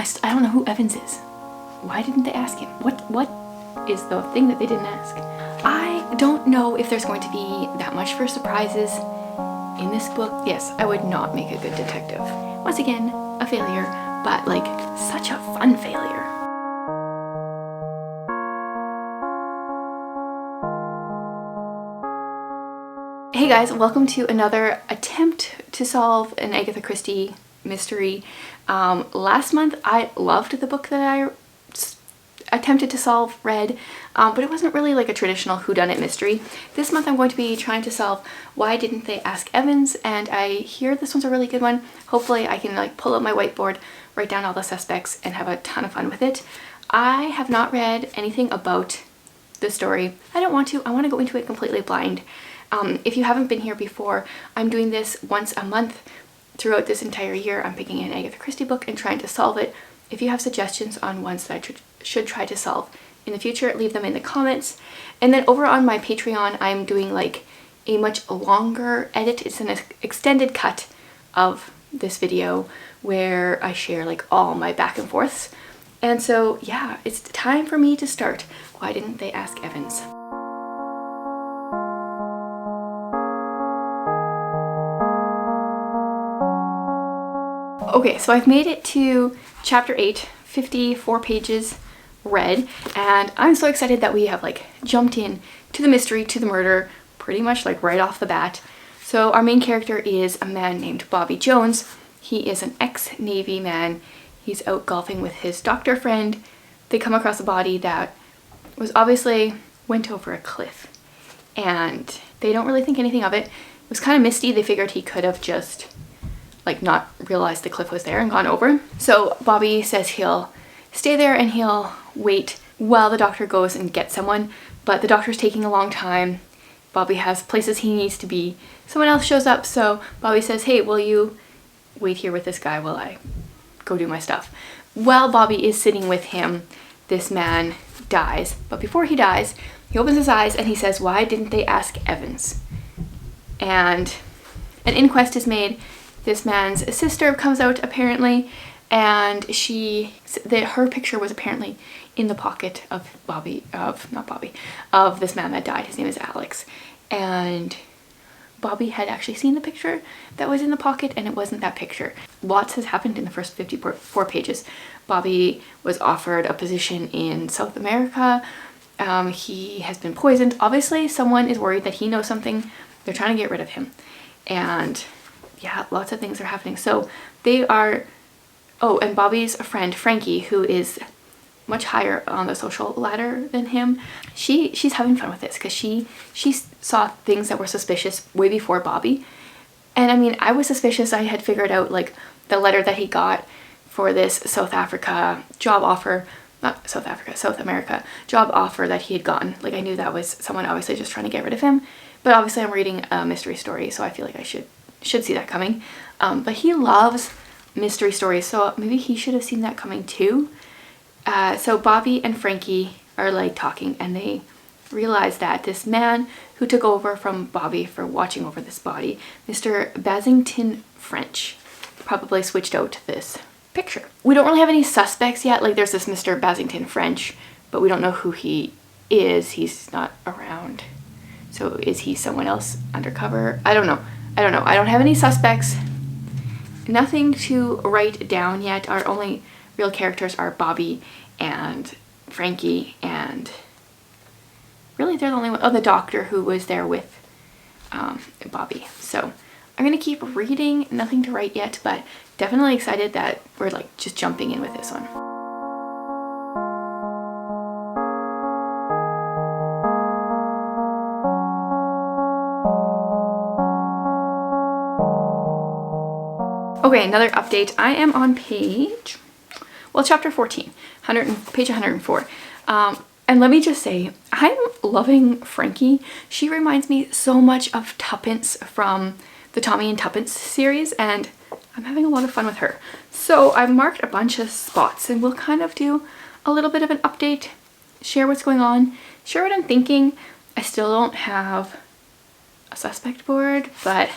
I don't know who Evans is. Why didn't they ask him? What is the thing that they didn't ask? I don't know if there's going to be that much for surprises in this book. Yes, I would not make a good detective. Once again, a failure, but like such a fun failure. Hey guys, welcome to another attempt to solve an Agatha Christie mystery. Last month I loved the book that I attempted to solve, read, but it wasn't really like a traditional whodunit mystery. This month I'm going to be trying to solve Why Didn't They Ask Evans, and I hear this one's a really good one. Hopefully I can like pull up my whiteboard, write down all the suspects, and have a ton of fun with it. I have not read anything about the story. I don't want to. I want to go into it completely blind. If you haven't been here before, I'm doing this once a month throughout this entire year. I'm picking an Agatha Christie book and trying to solve it. If you have suggestions on ones that I should try to solve in the future, leave them in the comments. And then over on my Patreon, I'm doing like a much longer edit. It's an extended cut of this video where I share like all my back and forths. And so yeah, it's time for me to start. Why Didn't They Ask Evans? Okay, so I've made it to chapter 8, 54 pages read, and I'm so excited that we have like jumped in to the mystery, to the murder, pretty much like right off the bat. So our main character is a man named Bobby Jones. He is an ex-Navy man. He's out golfing with his doctor friend. They come across a body that was obviously went over a cliff, and they don't really think anything of it. It was kind of misty. They figured he could have just like not realized the cliff was there and gone over. So Bobby says he'll stay there and he'll wait while the doctor goes and gets someone, but the doctor's taking a long time. Bobby has places he needs to be. Someone else shows up, so Bobby says, hey, will you wait here with this guy while I go do my stuff? While Bobby is sitting with him, this man dies, but before he dies, he opens his eyes and he says, why didn't they ask Evans? And an inquest is made. This man's sister comes out apparently, and her picture was apparently in the pocket of of this man that died. His name is Alex, and Bobby had actually seen the picture that was in the pocket, and it wasn't that picture. Lots has happened in the first 54 pages. Bobby was offered a position in South America. He has been poisoned. Obviously, someone is worried that he knows something. They're trying to get rid of him, and yeah, lots of things are happening. So they are, oh, and Bobby's friend Frankie, who is much higher on the social ladder than him, she's having fun with this because she saw things that were suspicious way before Bobby. And I mean, I was suspicious. I had figured out like the letter that he got for this South America job offer that he had gotten. Like I knew that was someone obviously just trying to get rid of him, but obviously I'm reading a mystery story, so I feel like I should see that coming. But he loves mystery stories, so maybe he should have seen that coming too. So Bobby and Frankie are like talking, and they realize that this man who took over from Bobby for watching over this body, Mr. Basington French, probably switched out this picture. We don't really have any suspects yet. Like there's this Mr. Basington French, but we don't know who he is. He's not around. So is he someone else undercover? I don't know. I don't have any suspects. Nothing to write down yet. Our only real characters are Bobby and Frankie, and really they're the only one. Oh, the doctor who was there with Bobby. So I'm gonna keep reading. Nothing to write yet, but definitely excited that we're like just jumping in with this one. Okay, another update. I am on chapter 14, page 104. And let me just say, I'm loving Frankie. She reminds me so much of Tuppence from the Tommy and Tuppence series, and I'm having a lot of fun with her. So I've marked a bunch of spots, and we'll kind of do a little bit of an update, share what's going on, share what I'm thinking. I still don't have a suspect board, but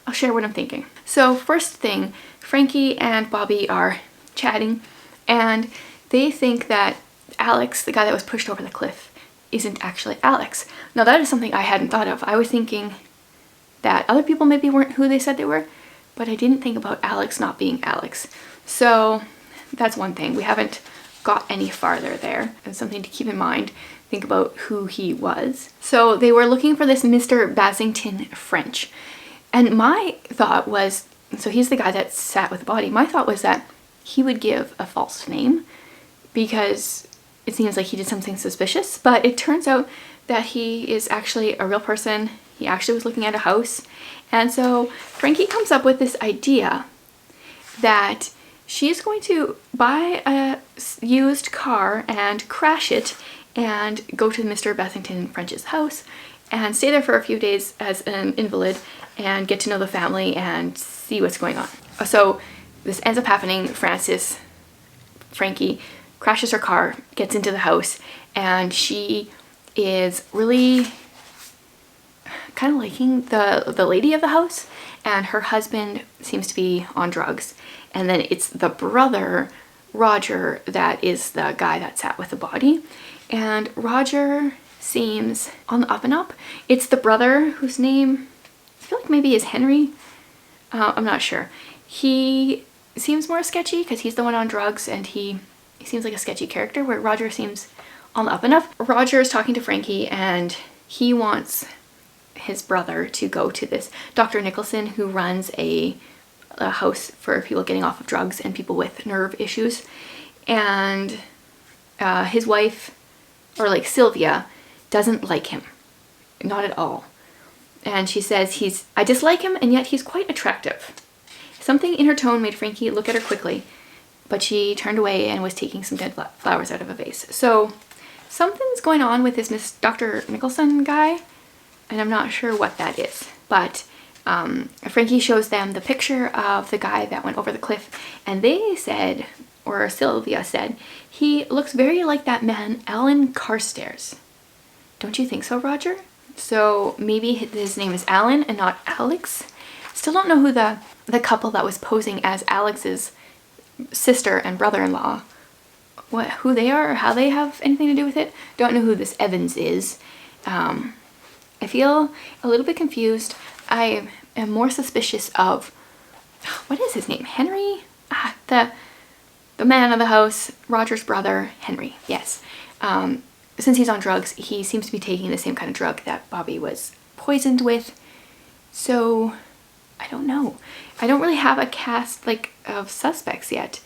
I'll share what I'm thinking. So first thing, Frankie and Bobby are chatting And they think that Alex, the guy that was pushed over the cliff, isn't actually Alex. Now that is something I hadn't thought of. I was thinking that other people maybe weren't who they said they were, but I didn't think about Alex not being Alex. So that's one thing. We haven't got any farther there. And something to keep in mind. Think about who he was. So they were looking for this Mr. Basington French. And my thought was, so he's the guy that sat with the body. My thought was that he would give a false name because it seems like he did something suspicious, but it turns out that he is actually a real person. He actually was looking at a house. And so Frankie comes up with this idea that she's going to buy a used car and crash it and go to Mr. Basington French's house and stay there for a few days as an invalid and get to know the family and see what's going on. So this ends up happening. Frankie crashes her car, gets into the house, and she is really kind of liking the lady of the house, and her husband seems to be on drugs. And then it's the brother, Roger, that is the guy that sat with the body. And Roger seems on the up and up. It's the brother whose name I feel like maybe is Henry. I'm not sure. He seems more sketchy because he's the one on drugs, and he seems like a sketchy character, where Roger seems on the up and up. Roger is talking to Frankie, and he wants his brother to go to this Dr. Nicholson, who runs a house for people getting off of drugs and people with nerve issues. And his wife, or like Sylvia, doesn't like him. Not at all. And she says I dislike him, and yet he's quite attractive. Something in her tone made Frankie look at her quickly, but she turned away and was taking some dead flowers out of a vase. So something's going on with this Dr. Nicholson guy, and I'm not sure what that is. But Frankie shows them the picture of the guy that went over the cliff, and they said, or Sylvia said, he looks very like that man, Alan Carstairs. Don't you think so, Roger? So maybe his name is Alan and not Alex. Still don't know who the couple that was posing as Alex's sister and brother-in-law, who they are or how they have anything to do with it. Don't know who this Evans is. I feel a little bit confused. I am more suspicious of, what is his name? Henry? The man of the house, Roger's brother, Henry. Yes. Since he's on drugs, he seems to be taking the same kind of drug that Bobby was poisoned with. So I don't know. I don't really have a cast of suspects yet.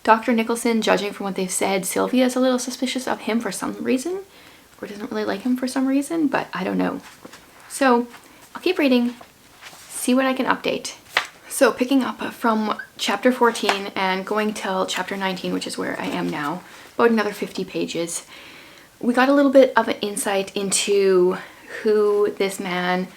Dr. Nicholson, judging from what they've said, Sylvia is a little suspicious of him for some reason, or doesn't really like him for some reason, but I don't know. So I'll keep reading, see what I can update. So picking up from chapter 14 and going till chapter 19, which is where I am now, about another 50 pages, we got a little bit of an insight into who this man,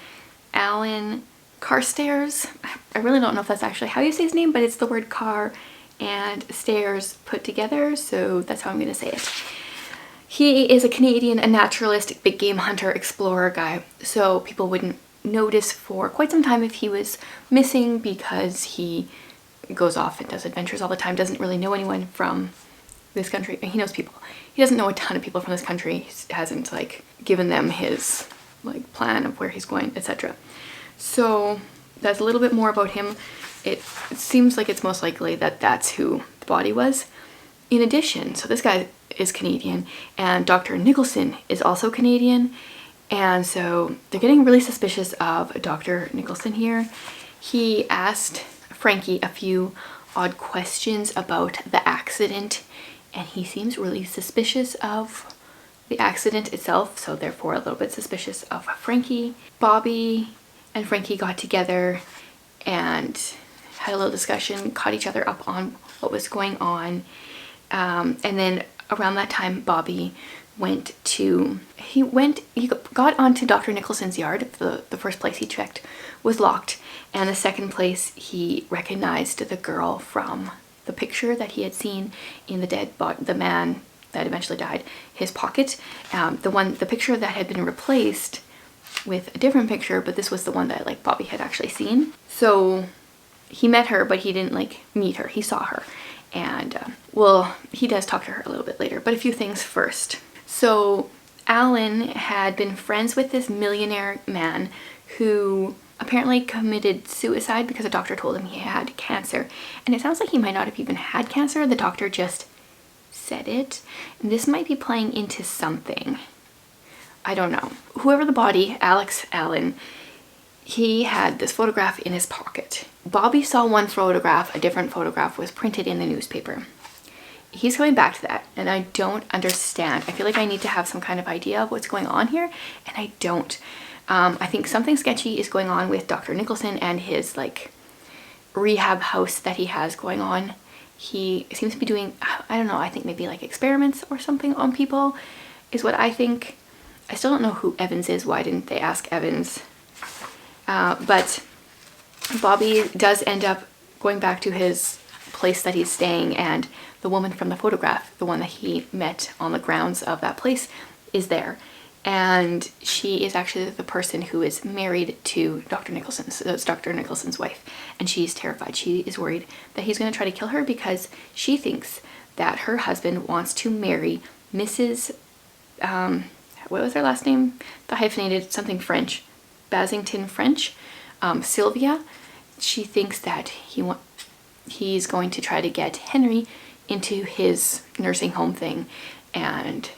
Alan Carstairs, I really don't know if that's actually how you say his name, but it's the word car and stairs put together, so that's how I'm going to say it. He is a Canadian, a naturalist, big game hunter, explorer guy, so people wouldn't notice for quite some time if he was missing, because he goes off and does adventures all the time, doesn't really know anyone from this country. He knows people. He doesn't know a ton of people from this country. He hasn't given them his plan of where he's going, etc. So that's a little bit more about him. It seems like it's most likely that that's who the body was. In addition, so this guy is Canadian, and Dr. Nicholson is also Canadian, and so they're getting really suspicious of Dr. Nicholson here. He asked Frankie a few odd questions about the accident, and he seems really suspicious of the accident itself, so therefore a little bit suspicious of Frankie. Bobby and Frankie got together and had a little discussion, caught each other up on what was going on, and then around that time Bobby he got onto Dr. Nicholson's yard. The first place he checked was locked, and the second place he recognized the girl from the picture that he had seen in the man that eventually died, his pocket. The picture that had been replaced with a different picture, but this was the one that Bobby had actually seen. So he met her, but he didn't meet her. He saw her, And well, he does talk to her a little bit later, but a few things first. So Alan had been friends with this millionaire man who apparently committed suicide because a doctor told him he had cancer. And it sounds like he might not have even had cancer. The doctor just said it. And this might be playing into something. I don't know. Whoever the body, Alex Allen, he had this photograph in his pocket. Bobby saw one photograph, a different photograph was printed in the newspaper. He's going back to that, and I don't understand. I feel like I need to have some kind of idea of what's going on here, and I don't. I think something sketchy is going on with Dr. Nicholson and his like rehab house that he has going on. He seems to be doing, I don't know, I think maybe like experiments or something on people is what I think. I still don't know who Evans is. Why didn't they ask Evans? But Bobby does end up going back to his place that he's staying, and the woman from the photograph, the one that he met on the grounds of that place, is there. And she is actually the person who is married to Dr. Nicholson. So it's Dr. Nicholson's wife. And she's terrified. She is worried that he's going to try to kill her because she thinks that her husband wants to marry Mrs. What was her last name? The hyphenated something French. Basington French. Sylvia. She thinks that he's going to try to get Henry into his nursing home thing and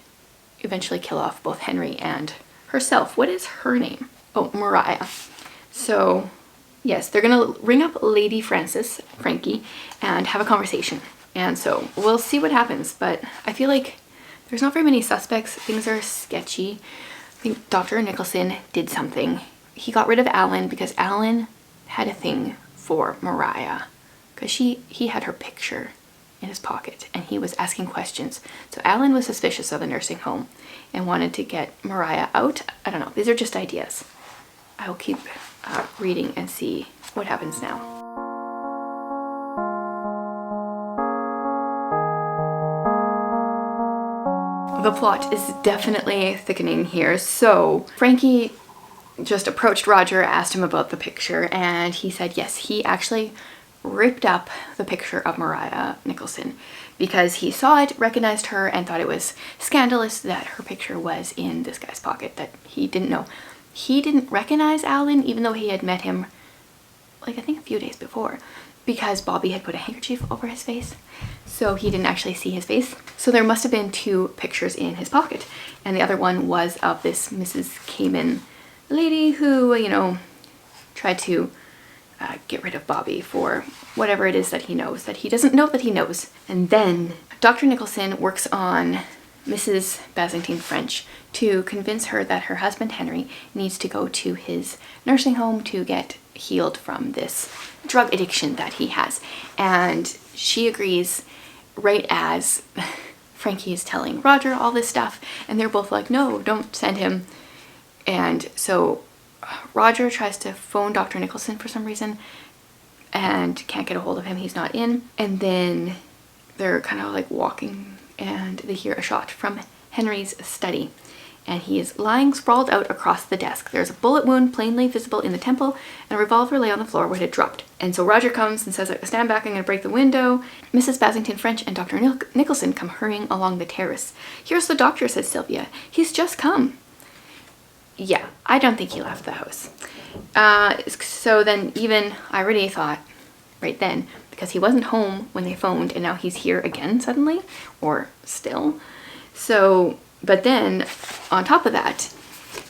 eventually kill off both Henry and herself. What is her name? Oh, Mariah. So yes, they're gonna ring up Lady Frankie, and have a conversation. And so we'll see what happens, but I feel like there's not very many suspects. Things are sketchy. I think Dr. Nicholson did something. He got rid of Alan because Alan had a thing for Mariah because he had her picture in his pocket and he was asking questions. So Alan was suspicious of the nursing home and wanted to get Mariah out. I don't know. These are just ideas. I will keep reading and see what happens now. The plot is definitely thickening here. So Frankie just approached Roger, asked him about the picture, and he said yes, he actually ripped up the picture of Mariah Nicholson because he saw it, recognized her, and thought it was scandalous that her picture was in this guy's pocket that he didn't know. He didn't recognize Alan even though he had met him like I think a few days before because Bobby had put a handkerchief over his face, so he didn't actually see his face. So there must have been two pictures in his pocket, and the other one was of this Mrs. Cayman lady who, you know, tried to get rid of Bobby for whatever it is that he knows that he doesn't know that he knows. And then Dr. Nicholson works on Mrs. Basington French to convince her that her husband Henry needs to go to his nursing home to get healed from this drug addiction that he has. And she agrees right as Frankie is telling Roger all this stuff, and they're both like, no, don't send him. And so Roger tries to phone Dr. Nicholson for some reason and can't get a hold of him. He's not in. And then they're kind of like walking and they hear a shot from Henry's study. And he is lying sprawled out across the desk. There's a bullet wound plainly visible in the temple, and a revolver lay on the floor where it had dropped. And so Roger comes and says, stand back, I'm going to break the window. Mrs. Basington French and Dr. Nicholson come hurrying along the terrace. Here's the doctor, says Sylvia. He's just come. Yeah, I don't think he left the house. So then even I already thought right then, because he wasn't home when they phoned and now he's here again suddenly, or still. So, but then on top of that,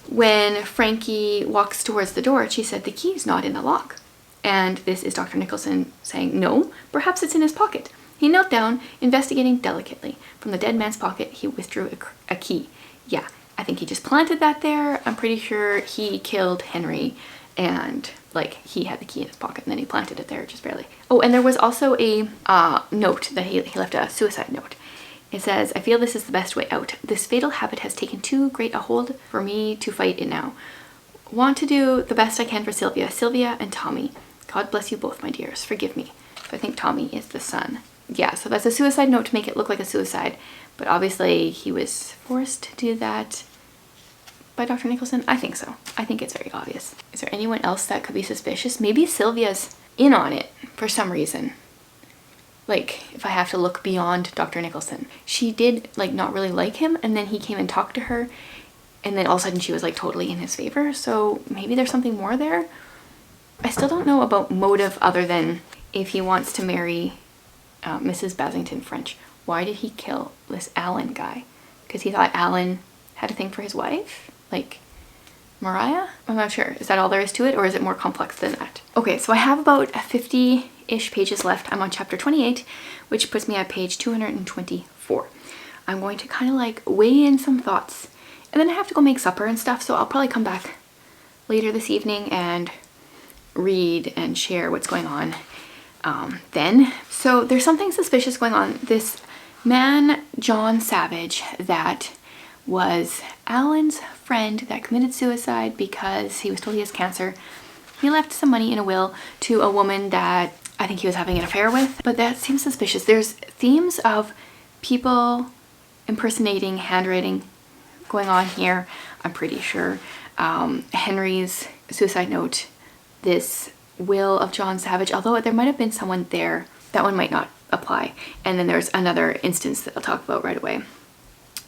when Frankie walks towards the door, she said the key's not in the lock. And this is Dr. Nicholson saying, no, perhaps it's in his pocket. He knelt down, investigating delicately. From the dead man's pocket, he withdrew a key. Yeah. I think he just planted that there. I'm pretty sure he killed Henry and like he had the key in his pocket and then he planted it there just barely. Oh, and there was also a note that he left, a suicide note. It says, I feel this is the best way out. This fatal habit has taken too great a hold for me to fight it now. Want to do the best I can for Sylvia and Tommy. God bless you both, my dears. Forgive me. So I think Tommy is the son. Yeah, so that's a suicide note to make it look like a suicide. But obviously he was forced to do that by Dr. Nicholson. I think so. I think it's very obvious. Is there anyone else that could be suspicious? Maybe Sylvia's in on it for some reason. like if I have to look beyond Dr. Nicholson. She did like not really like him, and then he came and talked to her, and then all of a sudden she was like totally in his favor. So maybe there's something more there. I still don't know about motive other than if he wants to marry Mrs. Basington French. Why did he kill this Alan guy? Because he thought Alan had a thing for his wife? Like Mariah? I'm not sure. Is that all there is to it, or is it more complex than that? Okay, so I have about 50-ish pages left. I'm on chapter 28, which puts me at page 224. I'm going to kind of like weigh in some thoughts, and then I have to go make supper and stuff, so I'll probably come back later this evening and read and share what's going on then. So there's something suspicious going on. This man, John Savage, that was Alan's friend that committed suicide because he was told he has cancer. He left some money in a will to a woman that I think he was having an affair with, but that seems suspicious. There's themes of people impersonating handwriting going on here, I'm pretty sure. Henry's suicide note, this will of John Savage, although there might have been someone there, that one might not apply. And then there's another instance that I'll talk about right away.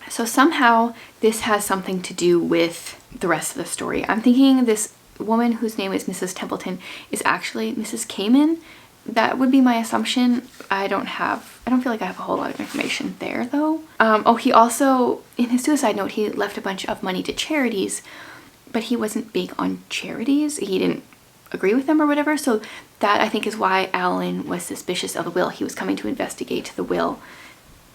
So somehow this has something to do with the rest of the story. I'm thinking this woman whose name is Mrs. Templeton is actually Mrs. Kamen. That would be my assumption. I don't feel like I have a whole lot of information there though. Oh, he also, in his suicide note, he left a bunch of money to charities, but he wasn't big on charities. He didn't agree with them or whatever. So that I think is why Alan was suspicious of the will. He was coming to investigate the will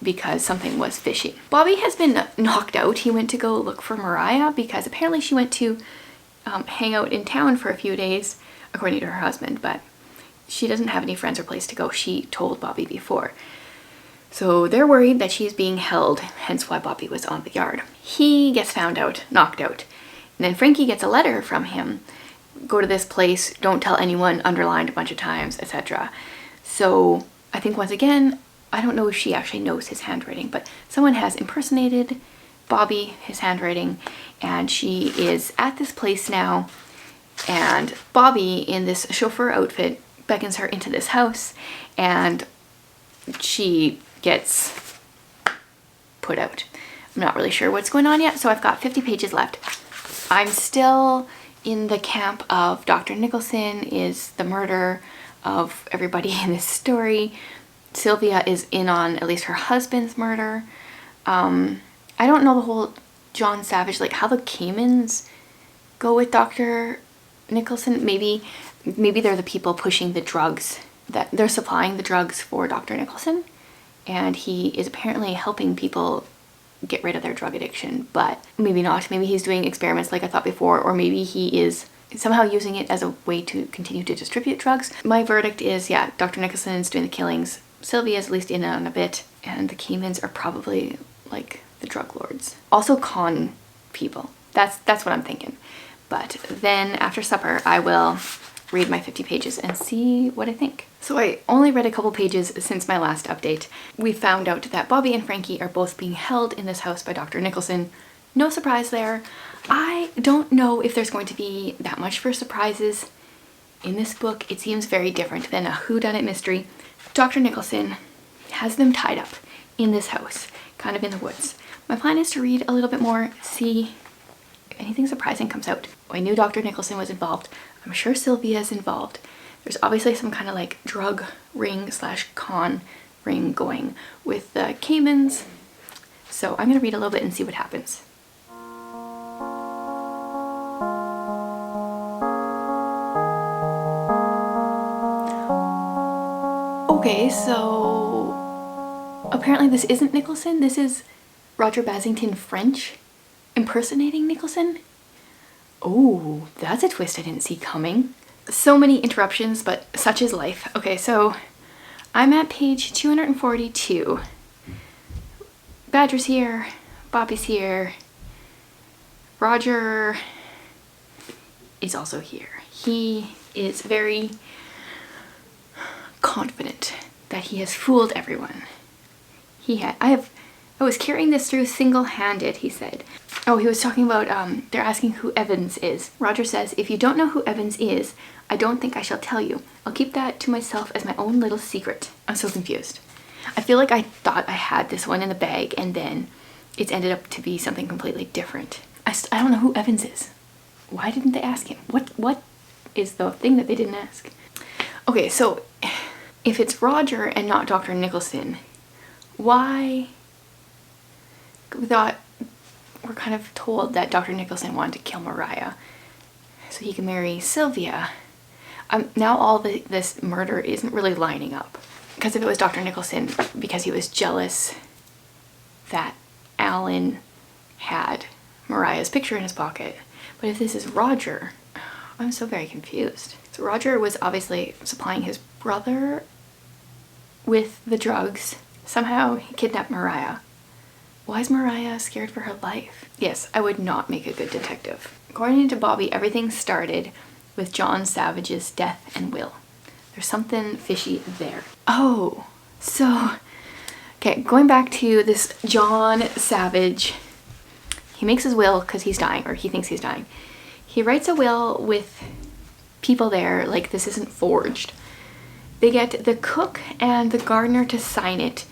because something was fishy. Bobby has been knocked out. He went to go look for Mariah because apparently she went to hang out in town for a few days, according to her husband, but she doesn't have any friends or place to go. She told Bobby before. So they're worried that she's being held, hence why Bobby was on the yard. He gets found out, knocked out. And then Frankie gets a letter from him. Go to this place, don't tell anyone, underlined a bunch of times, etc. So I think once again, I don't know if she actually knows his handwriting, but someone has impersonated Bobby, his handwriting, and she is at this place now, and Bobby in this chauffeur outfit beckons her into this house, and she gets put out. I'm not really sure what's going on yet, so I've got 50 pages left. I'm still in the camp of Dr. Nicholson is the murderer of everybody in this story. Sylvia is in on at least her husband's murder. I don't know the whole John Savage, like how the Kamens go with Dr. Nicholson. Maybe they're the people pushing the drugs, that they're supplying the drugs for Dr. Nicholson, and he is apparently helping people get rid of their drug addiction, but maybe not. Maybe he's doing experiments like I thought before, or maybe he is somehow using it as a way to continue to distribute drugs. My verdict is, yeah, Dr. Nicholson is doing the killings. Sylvia is at least in on a bit, and the Kamens are probably like the drug lords. Also con people. That's what I'm thinking. But then after supper, I will read my 50 pages and see what I think. So I only read a couple pages since my last update. We found out that Bobby and Frankie are both being held in this house by Dr. Nicholson. No surprise there. I don't know if there's going to be that much for surprises in this book. It seems very different than a whodunit mystery. Dr. Nicholson has them tied up in this house, kind of in the woods. My plan is to read a little bit more, see if anything surprising comes out. I knew Dr. Nicholson was involved. I'm sure Sylvia is involved. There's obviously some kind of like drug ring slash con ring going with the Kamens. So I'm gonna read a little bit and see what happens. Okay, so apparently this isn't Nicholson. This is Roger Basington French impersonating Nicholson. Oh, that's a twist I didn't see coming. So many interruptions, but such is life. Okay, so I'm at page 242. Badger's here, Bobby's here, Roger is also here. He is very confident that he has fooled everyone. I was carrying this through single-handed, he said. Oh, he was talking about, they're asking who Evans is. Roger says, if you don't know who Evans is, I don't think I shall tell you. I'll keep that to myself as my own little secret. I'm so confused. I feel like I thought I had this one in the bag and then it's ended up to be something completely different. I don't know who Evans is. Why didn't they ask him? What is the thing that they didn't ask? Okay, so if it's Roger and not Dr. Nicholson, why? We thought, we're kind of told that Dr. Nicholson wanted to kill Mariah so he can marry Sylvia. Now all this murder isn't really lining up. Because if it was Dr. Nicholson, because he was jealous that Alan had Mariah's picture in his pocket. But if this is Roger, I'm so very confused. So Roger was obviously supplying his brother with the drugs. Somehow he kidnapped Mariah. Why is Mariah scared for her life? Yes, I would not make a good detective. According to Bobby, everything started with John Savage's death and will. There's something fishy there. Oh, so, okay, going back to this John Savage, he makes his will because he's dying, or he thinks he's dying. He writes a will with people there, like this isn't forged. They get the cook and the gardener to sign it,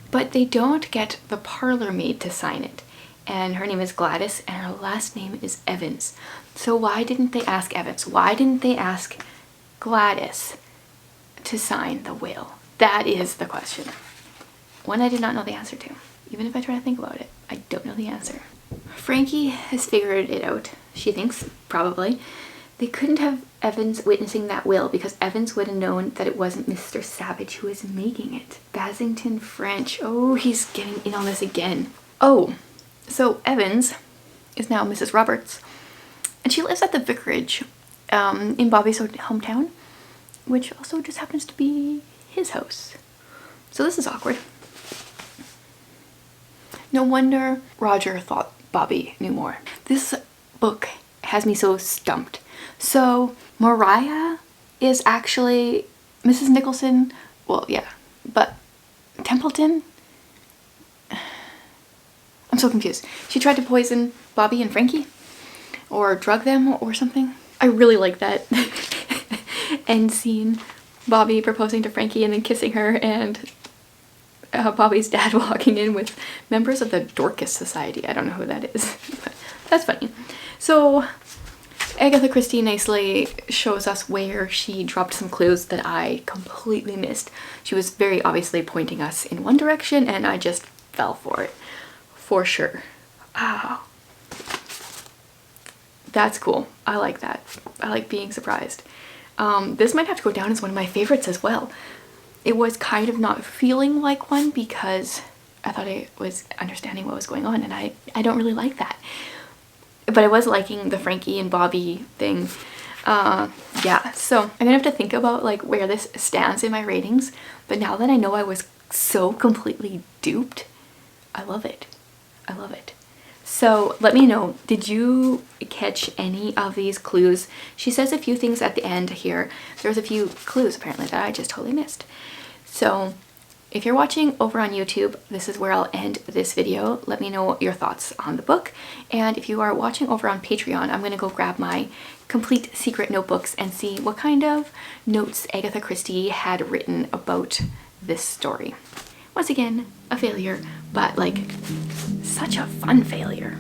but they don't get the parlor maid to sign it. And her name is Gladys and her last name is Evans. So why didn't they ask Evans? Why didn't they ask Gladys to sign the will? That is the question. One I did not know the answer to. Even if I try to think about it, I don't know the answer. Frankie has figured it out. She thinks, probably. They couldn't have Evans witnessing that will because Evans would have known that it wasn't Mr. Savage who was making it. Basington French. Oh, he's getting in on this again. Oh, so Evans is now Mrs. Roberts. And she lives at the vicarage in Bobby's hometown, which also just happens to be his house. So this is awkward. No wonder Roger thought Bobby knew more. This book has me so stumped. So Mariah is actually Mrs. Nicholson. Well, yeah, but Templeton? I'm so confused. She tried to poison Bobby and Frankie or drug them or something. I really like that end scene. Bobby proposing to Frankie and then kissing her, and Bobby's dad walking in with members of the Dorcas Society. I don't know who that is, but that's funny. So Agatha Christie nicely shows us where she dropped some clues that I completely missed. She was very obviously pointing us in one direction and I just fell for it. For sure. Wow. That's cool. I like that. I like being surprised. This might have to go down as one of my favorites as well. It was kind of not feeling like one because I thought I was understanding what was going on, and I don't really like that. But I was liking the Frankie and Bobby thing. Yeah, so I'm gonna have to think about like where this stands in my ratings. But now that I know I was so completely duped, I love it. I love it. So let me know, did you catch any of these clues? She says a few things at the end here. There's a few clues apparently that I just totally missed. So if you're watching over on YouTube, this is where I'll end this video. Let me know your thoughts on the book. And if you are watching over on Patreon, I'm gonna go grab my complete secret notebooks and see what kind of notes Agatha Christie had written about this story. Once again, a failure, but like such a fun failure.